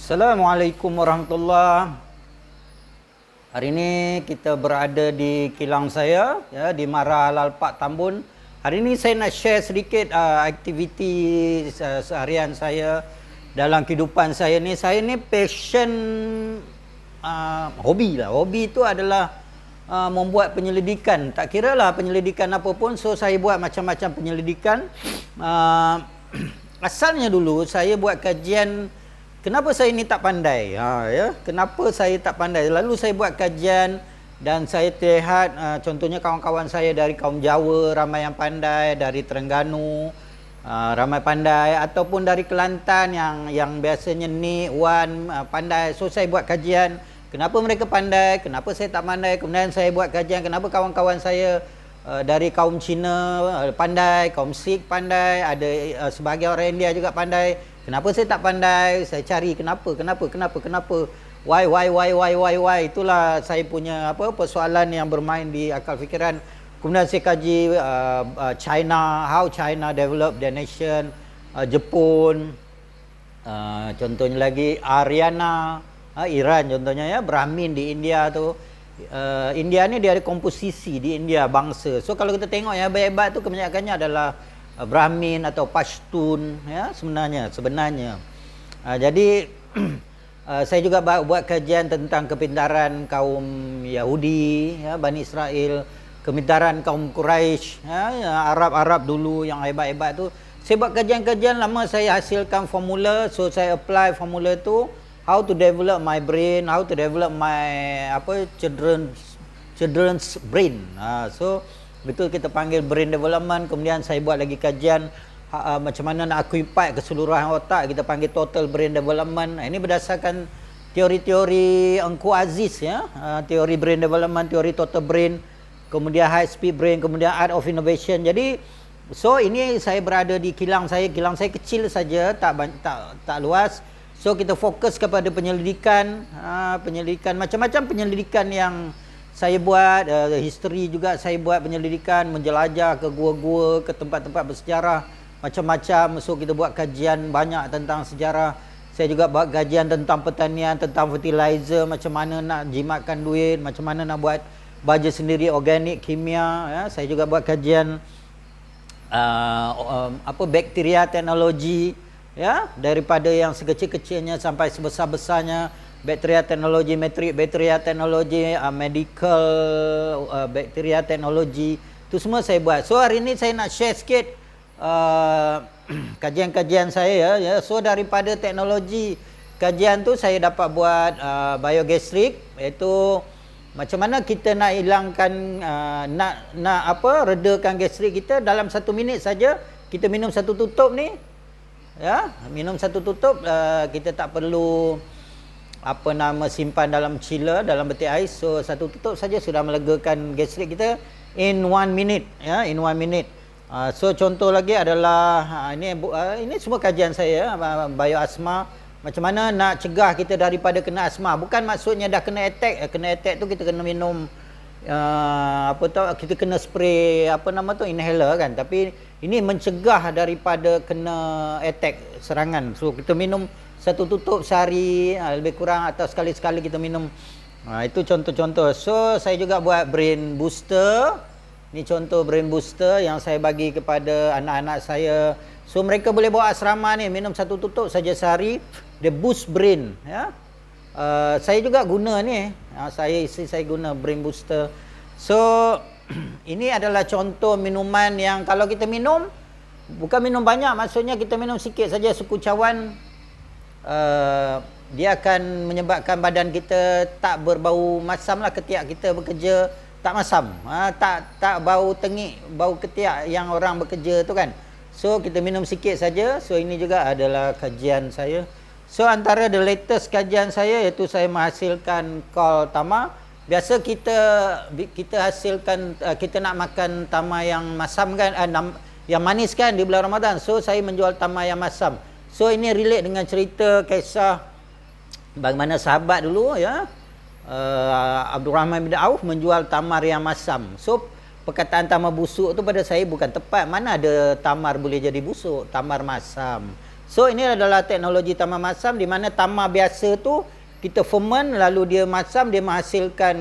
Assalamualaikum warahmatullahi. Hari ini kita berada di kilang saya, ya, di Mara Halal Pak Tambun. Hari ini saya nak share sedikit aktiviti seharian saya dalam kehidupan saya ni. Saya ni passion, hobi lah. Hobi itu adalah membuat penyelidikan. Tak kira lah penyelidikan apa pun. So saya buat macam-macam penyelidikan. Asalnya dulu saya buat kajian. Kenapa saya ni tak pandai? Ya, kenapa saya tak pandai? Lalu saya buat kajian dan saya lihat contohnya kawan-kawan saya dari kaum Jawa ramai yang pandai, dari Terengganu ramai pandai, ataupun dari Kelantan yang biasanya ni Wan pandai. So saya buat kajian, kenapa mereka pandai, kenapa saya tak pandai. Kemudian saya buat kajian, kenapa kawan-kawan saya dari kaum Cina pandai, kaum Sikh pandai, ada sebahagian orang India juga pandai. Kenapa saya tak pandai? Saya cari kenapa. Why. Itulah saya punya persoalan yang bermain di akal fikiran. Kemudian saya kaji China, how China develop their nation, Jepun, contohnya lagi Aryana, Iran contohnya, ya, Brahmin di India tu. India ni dia ada komposisi di India bangsa. So kalau kita tengok yang hebat-hebat tu kebanyakannya adalah Brahmin atau Pashtun, ya, sebenarnya. Jadi saya juga buat kajian tentang kepintaran kaum Yahudi, ya, Bani Israel, kepintaran kaum Quraisy, ya, Arab dulu yang hebat-hebat tu. Saya buat kajian-kajian lama, saya hasilkan formula. So saya apply formula tu, how to develop my brain, how to develop my children's brain. So betul kita panggil brain development. Kemudian saya buat lagi kajian macam mana nak occupy keseluruhan otak, kita panggil total brain development. Ini berdasarkan teori-teori Engku Aziz, ya, teori brain development, teori total brain, kemudian high speed brain, kemudian art of innovation. Jadi so ini saya berada di kilang saya kecil saja, tak luas. So kita fokus kepada penyelidikan, macam-macam penyelidikan yang saya buat, history juga saya buat penyelidikan, menjelajah ke gua-gua, ke tempat-tempat bersejarah macam-macam. So kita buat kajian banyak tentang sejarah. Saya juga buat kajian tentang pertanian, tentang fertilizer, macam mana nak jimatkan duit, macam mana nak buat baja sendiri, organik, kimia, ya. Saya juga buat kajian bakteria teknologi, ya, daripada yang sekecil-kecilnya sampai sebesar-besarnya. Bakteria teknologi metrik, bakteria teknologi medical, bakteria teknologi, itu semua saya buat. So hari ini saya nak share sikit kajian-kajian saya, ya. So daripada teknologi kajian tu saya dapat buat biogastrik, iaitu macam mana kita nak hilangkan redakan gastrik kita dalam 1 minit saja. Kita minum 1 tutup ni, ya, minum 1 tutup, kita tak perlu simpan dalam chiller, dalam peti ais. So 1 tutup saja sudah melegakan gastrik kita in 1 minute, ya, in 1 minute. So contoh lagi adalah ini semua kajian saya, bioasma, macam mana nak cegah kita daripada kena asma. Bukan maksudnya dah kena attack tu kita kena minum kita kena spray inhaler kan, tapi ini mencegah daripada kena attack, serangan. So kita minum 1 tutup sehari, lebih kurang, atau sekali-sekali kita minum. Itu contoh-contoh. So saya juga buat brain booster. Ini contoh brain booster yang saya bagi kepada anak-anak saya. So mereka boleh bawa asrama ni, minum 1 tutup saja sehari, dia boost brain, ya. Saya juga guna ni, isteri saya guna brain booster. So ini adalah contoh minuman yang kalau kita minum, bukan minum banyak, maksudnya kita minum sikit saja, sekucawan, dia akan menyebabkan badan kita tak berbau masam lah. Ketiak kita bekerja tak masam, tak bau tengik, bau ketiak yang orang bekerja tu kan. So kita minum sikit saja. So ini juga adalah kajian saya. So antara the latest kajian saya iaitu saya menghasilkan kol tamar. Biasa kita hasilkan, kita nak makan tamar yang masam kan, yang manis kan di bulan Ramadan. So saya menjual tamar yang masam. So ini relate dengan cerita kisah bagaimana sahabat dulu, ya, Abdul Rahman bin Auf menjual tamar yang masam. So perkataan tamar busuk tu pada saya bukan tepat. Mana ada tamar boleh jadi busuk, tamar masam. So ini adalah teknologi tama masam, di mana tama biasa tu kita ferment lalu dia masam, dia menghasilkan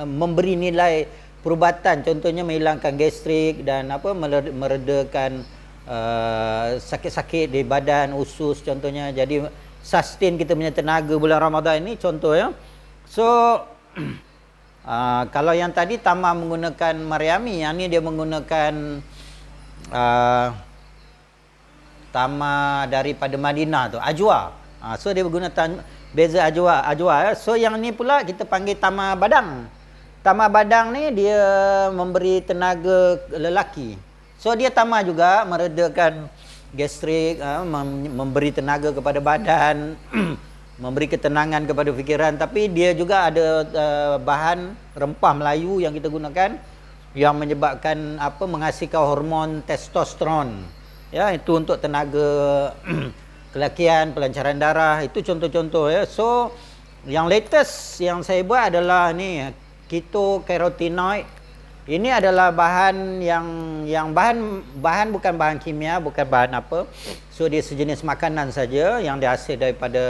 memberi nilai perubatan, contohnya menghilangkan gastrik dan meredakan sakit-sakit di badan, usus contohnya. Jadi sustain kita punya tenaga bulan Ramadan ini contoh ya. So kalau yang tadi Tama menggunakan Mariami, yang ni dia menggunakan Tama daripada Madinah tu, Ajwa. So dia menggunakan beza Ajwa ya. So yang ni pula kita panggil Tama Badang. Tama Badang ni dia memberi tenaga lelaki. So dia Tama juga meredakan gastrik, memberi tenaga kepada badan, memberi ketenangan kepada fikiran. Tapi dia juga ada bahan rempah Melayu yang kita gunakan yang menyebabkan menghasilkan hormon testosteron. Ya, itu untuk tenaga kelakian, pelancaran darah, itu contoh-contoh ya. So yang latest yang saya buat adalah ni keto carotenoid. Ini adalah bahan yang bahan bukan bahan kimia, bukan bahan apa. So dia sejenis makanan saja yang dihasil daripada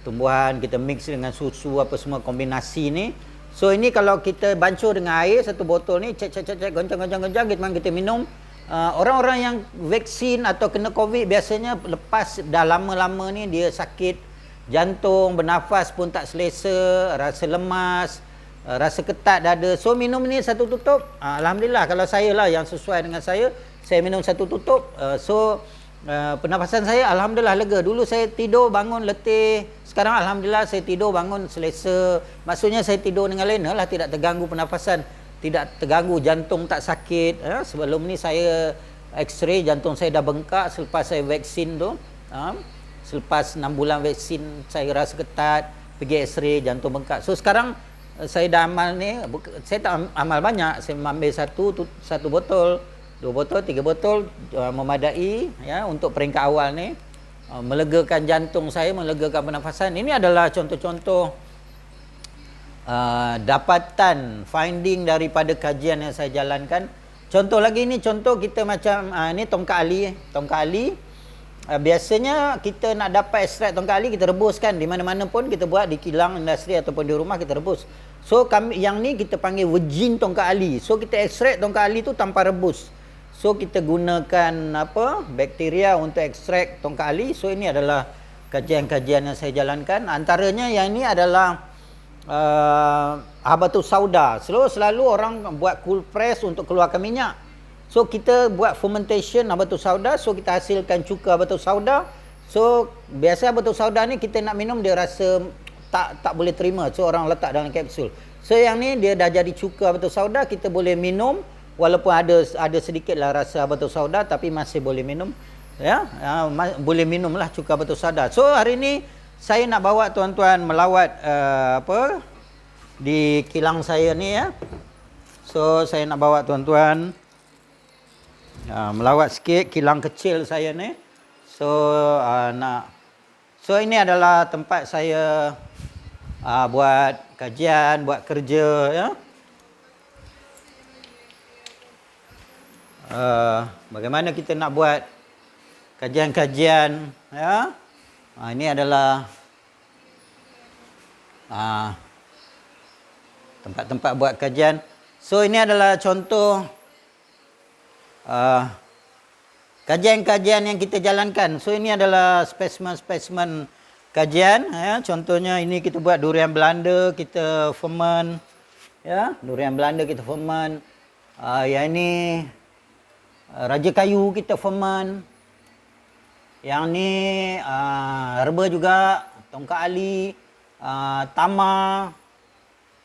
tumbuhan, kita mix dengan susu apa semua kombinasi ni. So ini kalau kita bancur dengan air satu botol ni, cek goncang kita minum. Orang-orang yang vaksin atau kena COVID biasanya lepas dah lama-lama ni dia sakit jantung, bernafas pun tak selesa, rasa lemas, rasa ketat dada. So minum ni satu tutup, alhamdulillah kalau saya lah yang sesuai dengan saya minum satu tutup. Pernafasan saya alhamdulillah lega. Dulu saya tidur bangun letih, sekarang alhamdulillah saya tidur bangun selesa. Maksudnya saya tidur dengan lena lah, tidak terganggu pernafasan, tidak terganggu, jantung tak sakit. Sebelum ni saya x-ray jantung saya dah bengkak selepas saya vaksin tu. Selepas 6 bulan vaksin saya rasa ketat, pergi x-ray jantung bengkak. So sekarang saya dah amal ni, saya tak amal banyak, saya ambil satu botol, 2 botol, 3 botol memadai ya untuk peringkat awal ni, melegakan jantung saya, melegakan pernafasan. Ini adalah contoh-contoh dapatan finding daripada kajian yang saya jalankan. Contoh lagi ni, contoh kita macam ni tongkat ali. Biasanya kita nak dapat ekstrak tongkat ali, kita rebuskan di mana-mana pun kita buat, di kilang industri ataupun di rumah kita rebus. So yang ni kita panggil virgin tongkat ali. So kita ekstrak tongkat ali tu tanpa rebus. So kita gunakan bakteria untuk ekstrak tongkat ali. So ini adalah kajian-kajian yang saya jalankan. Antaranya yang ini adalah habatus sauda. Selalu orang buat cool press untuk keluarkan minyak. So kita buat fermentation habatus sauda. So kita hasilkan cuka habatus sauda. So biasa habatus sauda ni kita nak minum dia rasa tak boleh terima. So orang letak dalam kapsul. So yang ni dia dah jadi cuka habatus sauda, kita boleh minum. Walaupun ada sedikitlah rasa habatus sauda, tapi masih boleh minum. Ya, boleh minum lah cuka habatus sauda. So hari ni saya nak bawa tuan-tuan melawat di kilang saya ni ya. So saya nak bawa tuan-tuan melawat sikit kilang kecil saya ni. So ini adalah tempat saya buat kajian, buat kerja ya. Bagaimana kita nak buat kajian-kajian ya. Ini adalah tempat-tempat buat kajian. So ini adalah contoh kajian-kajian yang kita jalankan. So ini adalah spesimen-spesimen kajian ya. Contohnya ini kita buat durian Belanda, kita ferment ya, durian Belanda kita ferment. Yang ini raja kayu kita ferment. Yang ni herba juga, tongkat ali, tama.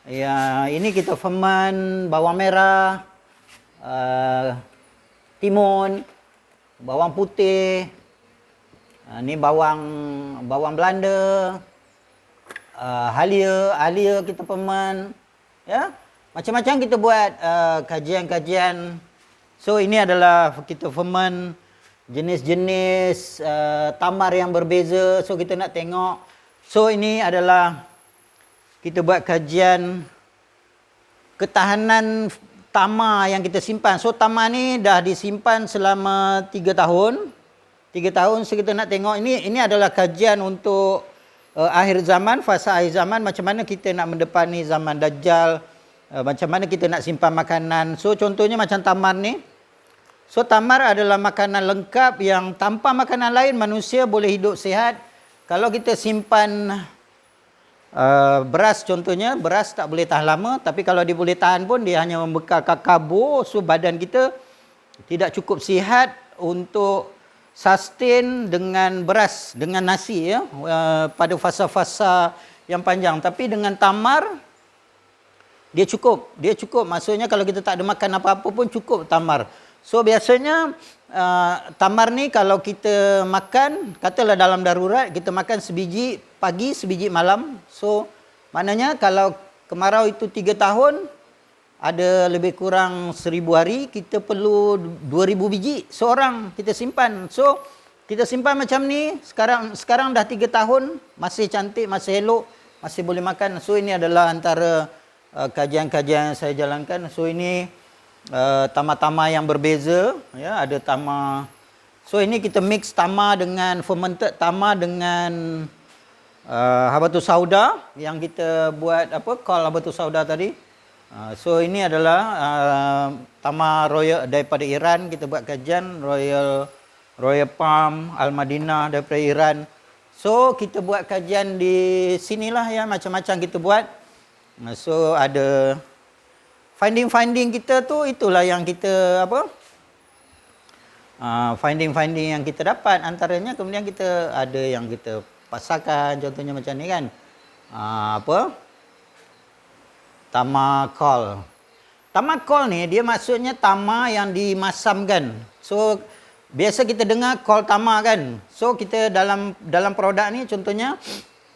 Ya, ini kita ferment bawang merah, timun, bawang putih. Ni bawang Belanda, halia kita ferment. Ya, macam-macam kita buat kajian-kajian. So ini adalah kita ferment jenis-jenis tamar yang berbeza. So kita nak tengok. So ini adalah kita buat kajian ketahanan tamar yang kita simpan. So tamar ni dah disimpan selama 3 tahun. 3 tahun. So kita nak tengok ini adalah kajian untuk akhir zaman, fasa akhir zaman, macam mana kita nak mendepani zaman Dajjal, macam mana kita nak simpan makanan. So contohnya macam tamar ni. So tamar adalah makanan lengkap yang tanpa makanan lain manusia boleh hidup sihat. Kalau kita simpan beras contohnya, beras tak boleh tahan lama, tapi kalau dia boleh tahan pun dia hanya membekalkan karbo, so badan kita tidak cukup sihat untuk sustain dengan beras, dengan nasi ya, pada fasa-fasa yang panjang. Tapi dengan tamar dia cukup, maksudnya kalau kita tak ada makan apa-apa pun cukup tamar. So biasanya tamar ni kalau kita makan, katalah dalam darurat, kita makan sebiji pagi, sebiji malam. So maknanya kalau kemarau itu 3 tahun, ada lebih kurang 1000 hari, kita perlu 2000 biji seorang kita simpan. So kita simpan macam ni, sekarang dah 3 tahun, masih cantik, masih elok, masih boleh makan. So ini adalah antara kajian-kajian yang saya jalankan. So ini tamar-tamar yang berbeza ya, ada tamar. So ini kita mix tamar dengan fermented tamar dengan habatus sauda yang kita buat kol habatus sauda tadi. So ini adalah tamar royal daripada Iran, kita buat kajian Royal Palm Al Madinah daripada Iran. So kita buat kajian di sinilah ya, macam-macam kita buat. So ada finding kita tu, itulah yang kita finding yang kita dapat. Antaranya kemudian kita ada yang kita pasarkan, contohnya macam ni kan, tamar kol. Tamar kol ni dia maksudnya tamar yang dimasamkan. So biasa kita dengar kol tamar kan. So kita dalam produk ni contohnya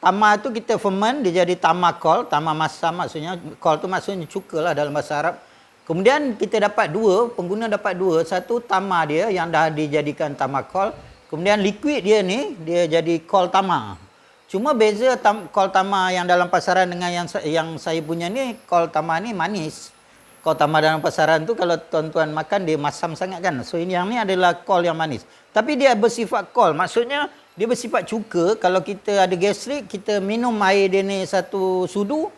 tamar tu kita ferment, dia jadi tamar kol, tamar masam, maksudnya kol tu maksudnya cuka lah dalam bahasa Arab. Kemudian kita dapat pengguna dapat dua, satu tamar dia yang dah dijadikan tamar kol, kemudian liquid dia ni dia jadi kol tamar. Cuma beza kol tamar yang dalam pasaran dengan yang saya punya ni, kol tamar ni manis. Kol tamar dalam pasaran tu kalau tuan-tuan makan dia masam sangat kan. So ini yang ni adalah kol yang manis. Tapi dia bersifat kol, maksudnya dia bersifat cuka. Kalau kita ada gastrik, kita minum air dia ni 1 sudu,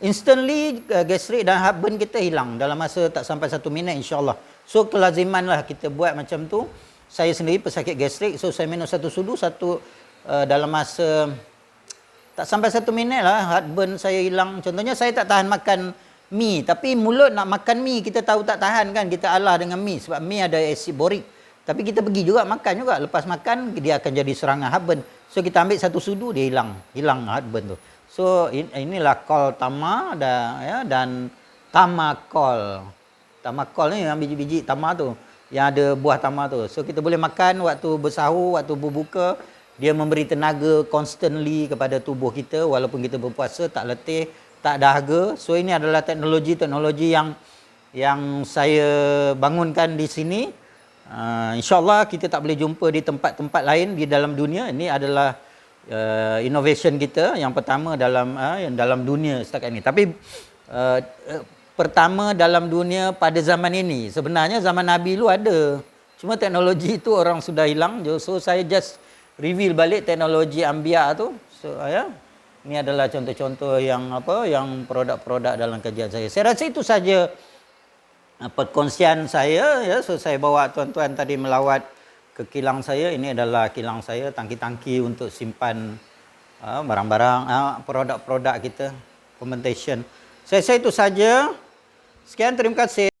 instantly gastrik dan heartburn kita hilang dalam masa tak sampai 1 minit insya-Allah. So kelaziman lah kita buat macam tu. Saya sendiri pesakit gastrik, so saya minum 1 sudu, dalam masa tak sampai 1 minit lah heartburn saya hilang. Contohnya saya tak tahan makan mi, tapi mulut nak makan mi kita tahu tak tahan kan, kita alah dengan mi sebab mi ada asid borik. Tapi kita pergi juga makan juga, lepas makan dia akan jadi serangan heartburn. So kita ambil 1 sudu dia hilang heartburn tu. So inilah kol tamar dan tamar kol. Tamar kol ni yang biji-biji tamar tu, yang ada buah tamar tu. So kita boleh makan waktu bersahur, waktu berbuka. Dia memberi tenaga constantly kepada tubuh kita walaupun kita berpuasa, tak letih, tak dahaga. So ini adalah teknologi yang saya bangunkan di sini. InsyaAllah kita tak boleh jumpa di tempat-tempat lain di dalam dunia. Ini adalah innovation kita yang pertama dalam dunia setakat ini. Tapi pertama dalam dunia pada zaman ini. Sebenarnya zaman Nabi dulu ada. Cuma teknologi itu orang sudah hilang. So saya just reveal balik teknologi Anbiya tu. So ini adalah contoh-contoh yang produk-produk dalam kajian saya. Saya rasa itu saja perkongsian saya ya. So saya bawa tuan-tuan tadi melawat ke kilang saya. Ini adalah kilang saya, tangki-tangki untuk simpan barang-barang, produk-produk kita, fermentation. Saya rasa itu saja. Sekian, terima kasih.